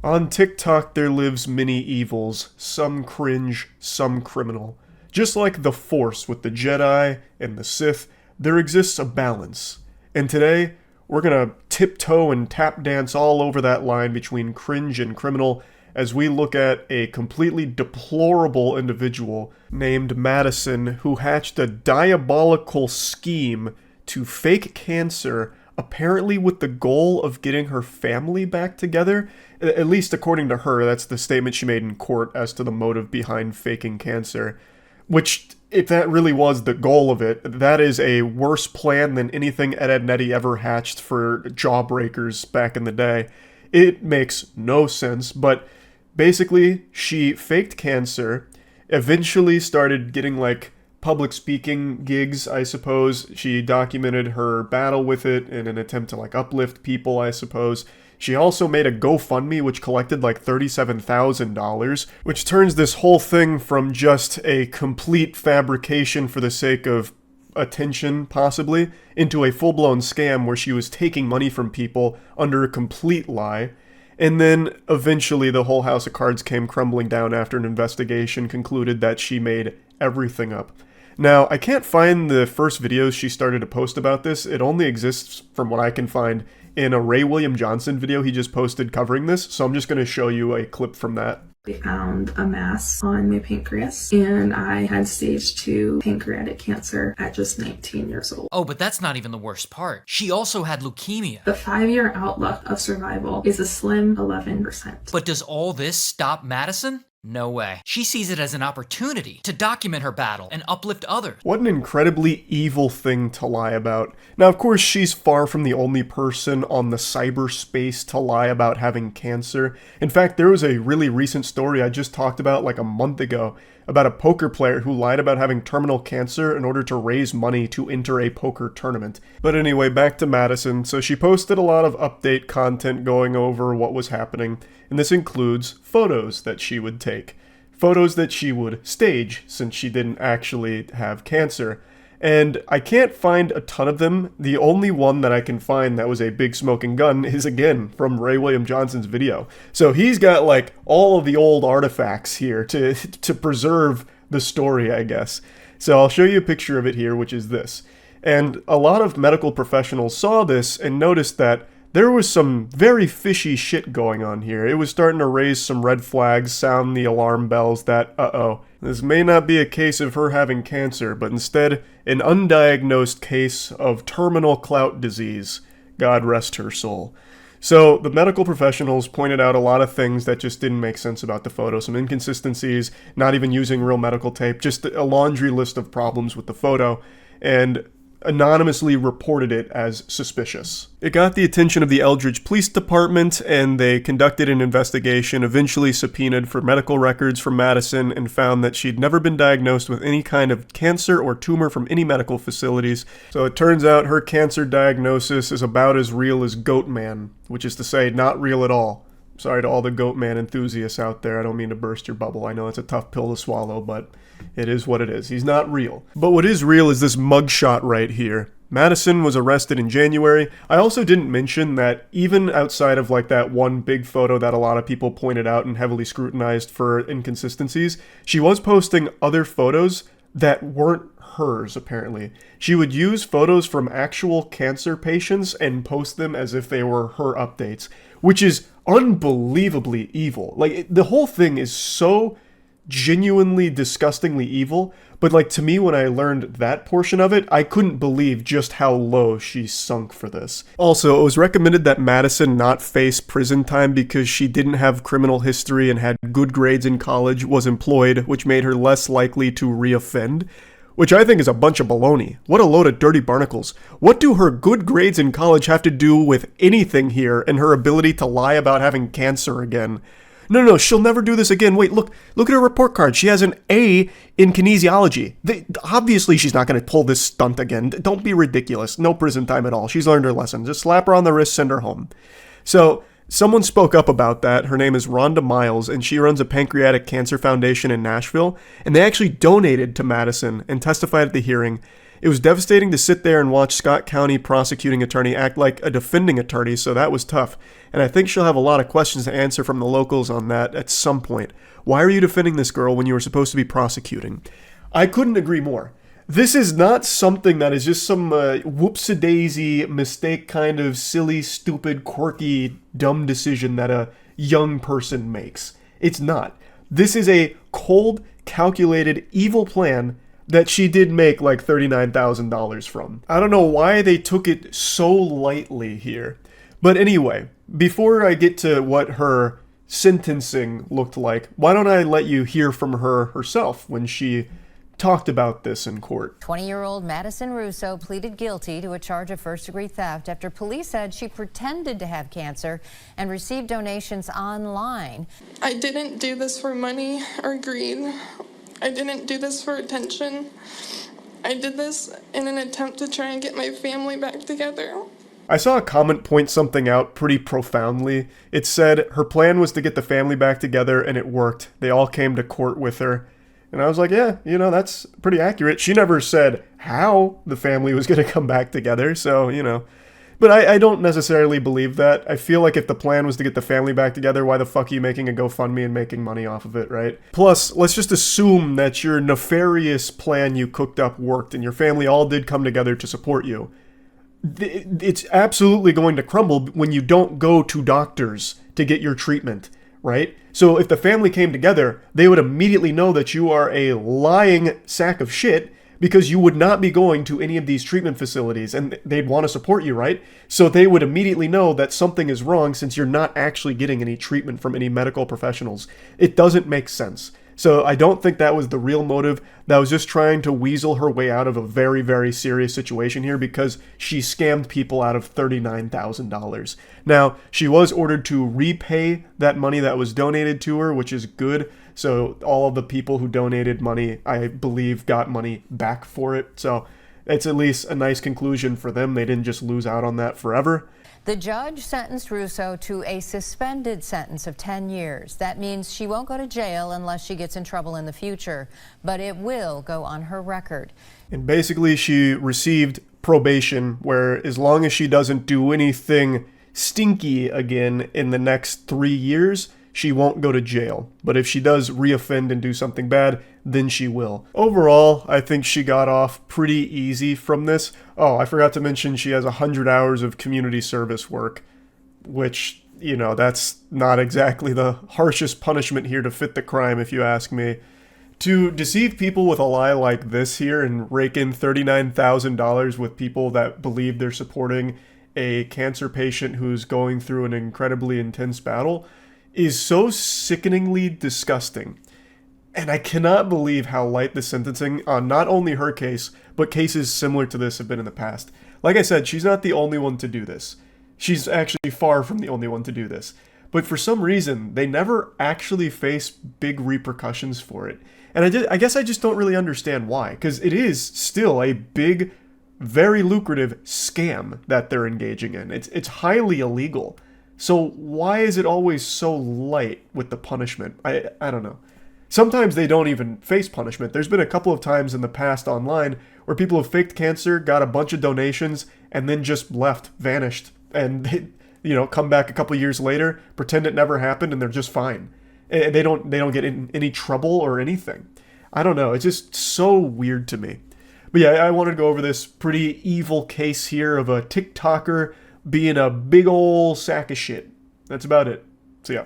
On TikTok there lives many evils, some cringe, some criminal. Just like the Force with the Jedi and the Sith, there exists a balance. And today, we're gonna tiptoe and tap dance all over that line between cringe and criminal as we look at a completely deplorable individual named Madison who hatched a diabolical scheme to fake cancer, apparently with the goal of getting her family back together. At least according to her, that's the statement she made in court as to the motive behind faking cancer. Which, if that really was the goal of it, that is a worse plan than anything Ed, Edd n Eddy ever hatched for jawbreakers back in the day. It makes no sense, but basically, she faked cancer, eventually started getting public speaking gigs, I suppose. She documented her battle with it in an attempt to uplift people, I suppose. She also made a GoFundMe which collected $37,000, which turns this whole thing from just a complete fabrication for the sake of attention, possibly, into a full-blown scam where she was taking money from people under a complete lie. And then, eventually, the whole house of cards came crumbling down after an investigation concluded that she made everything up. Now, I can't find the first videos she started to post about this. It only exists, from what I can find, in a Ray William Johnson video he just posted covering this, so I'm just going to show you a clip from that. They found a mass on my pancreas, and I had stage 2 pancreatic cancer at just 19 years old. Oh, but that's not even the worst part. She also had leukemia. The 5-year outlook of survival is a slim 11%. But does all this stop Madison? No way. She sees it as an opportunity to document her battle and uplift others. What an incredibly evil thing to lie about. Now, of course, she's far from the only person on the cyberspace to lie about having cancer. In fact, there was a really recent story I just talked about a month ago about a poker player who lied about having terminal cancer in order to raise money to enter a poker tournament. But anyway, back to Madison. So she posted a lot of update content going over what was happening, and this includes photos that she would take. Photos that she would stage, since she didn't actually have cancer. And I can't find a ton of them. The only one that I can find that was a big smoking gun is, again, from Ray William Johnson's video. So he's got all of the old artifacts here to preserve the story, I guess. So I'll show you a picture of it here, which is this. And a lot of medical professionals saw this and noticed that there was some very fishy shit going on here. It was starting to raise some red flags, sound the alarm bells that, this may not be a case of her having cancer, but instead an undiagnosed case of terminal Clout disease. God rest her soul. So the medical professionals pointed out a lot of things that just didn't make sense about the photo. Some inconsistencies, not even using real medical tape, just a laundry list of problems with the photo. And anonymously reported it as suspicious. It got the attention of the Eldridge Police Department, and they conducted an investigation, eventually subpoenaed for medical records from Madison, and found that she'd never been diagnosed with any kind of cancer or tumor from any medical facilities. So it turns out her cancer diagnosis is about as real as Goatman, which is to say, not real at all. Sorry to all the Goatman enthusiasts out there, I don't mean to burst your bubble. I know it's a tough pill to swallow, but it is what it is. He's not real. But what is real is this mugshot right here. Madison was arrested in January. I also didn't mention that even outside of that one big photo that a lot of people pointed out and heavily scrutinized for inconsistencies, she was posting other photos that weren't hers, apparently. She would use photos from actual cancer patients and post them as if they were her updates, which is unbelievably evil. The whole thing is so genuinely disgustingly evil, but to me, when I learned that portion of it, I couldn't believe just how low she sunk for this. Also, it was recommended that Madison not face prison time because she didn't have criminal history and had good grades in college, was employed, which made her less likely to reoffend, which I think is a bunch of baloney. What a load of dirty barnacles. What do her good grades in college have to do with anything here and her ability to lie about having cancer again? No, she'll never do this again. Wait, look at her report card. She has an A in kinesiology. Obviously, she's not going to pull this stunt again. Don't be ridiculous. No prison time at all. She's learned her lesson. Just slap her on the wrist, send her home. So, someone spoke up about that. Her name is Rhonda Miles, and she runs a pancreatic cancer foundation in Nashville. And they actually donated to Madison and testified at the hearing. It was devastating to sit there and watch Scott County prosecuting attorney act like a defending attorney, so that was tough. And I think she'll have a lot of questions to answer from the locals on that at some point. Why are you defending this girl when you were supposed to be prosecuting? I couldn't agree more. This is not something that is just some whoops-a-daisy mistake kind of silly, stupid, quirky, dumb decision that a young person makes. It's not. This is a cold, calculated, evil plan that she did make like $39,000 from. I don't know why they took it so lightly here. But anyway, before I get to what her sentencing looked like, why don't I let you hear from her herself when she talked about this in court. 20-year-old Madison Russo pleaded guilty to a charge of first-degree theft after police said she pretended to have cancer and received donations online. I didn't do this for money or greed. I didn't do this for attention. I did this in an attempt to try and get my family back together. I saw a comment point something out pretty profoundly. It said her plan was to get the family back together, and it worked. They all came to court with her. And I was like, yeah, that's pretty accurate. She never said how the family was going to come back together, so, But I don't necessarily believe that. I feel like if the plan was to get the family back together, why the fuck are you making a GoFundMe and making money off of it, right? Plus, let's just assume that your nefarious plan you cooked up worked and your family all did come together to support you. It's absolutely going to crumble when you don't go to doctors to get your treatment, right? So if the family came together, they would immediately know that you are a lying sack of shit because you would not be going to any of these treatment facilities and they'd want to support you, right? So they would immediately know that something is wrong since you're not actually getting any treatment from any medical professionals. It doesn't make sense. So I don't think that was the real motive. That was just trying to weasel her way out of a very, very serious situation here because she scammed people out of $39,000. Now, she was ordered to repay that money that was donated to her, which is good. So all of the people who donated money, I believe, got money back for it. So it's at least a nice conclusion for them. They didn't just lose out on that forever. The judge sentenced Russo to a suspended sentence of 10 years. That means she won't go to jail unless she gets in trouble in the future, but it will go on her record. And basically she received probation where as long as she doesn't do anything stinky again in the next 3 years, she won't go to jail. But if she does reoffend and do something bad, then she will. Overall, I think she got off pretty easy from this. Oh, I forgot to mention she has 100 hours of community service work, which, that's not exactly the harshest punishment here to fit the crime, if you ask me. To deceive people with a lie like this here and rake in $39,000 with people that believe they're supporting a cancer patient who's going through an incredibly intense battle is so sickeningly disgusting. And I cannot believe how light the sentencing on not only her case, but cases similar to this have been in the past. Like I said, she's not the only one to do this. She's actually far from the only one to do this. But for some reason, they never actually face big repercussions for it. And I guess I just don't really understand why, because it is still a big, very lucrative scam that they're engaging in. It's highly illegal. So why is it always so light with the punishment? I don't know. Sometimes they don't even face punishment. There's been a couple of times in the past online where people have faked cancer, got a bunch of donations, and then just left, vanished. And they, come back a couple of years later, pretend it never happened, and they're just fine. They don't get in any trouble or anything. I don't know. It's just so weird to me. But yeah, I wanted to go over this pretty evil case here of a TikToker being a big ol' sack of shit. That's about it. So yeah.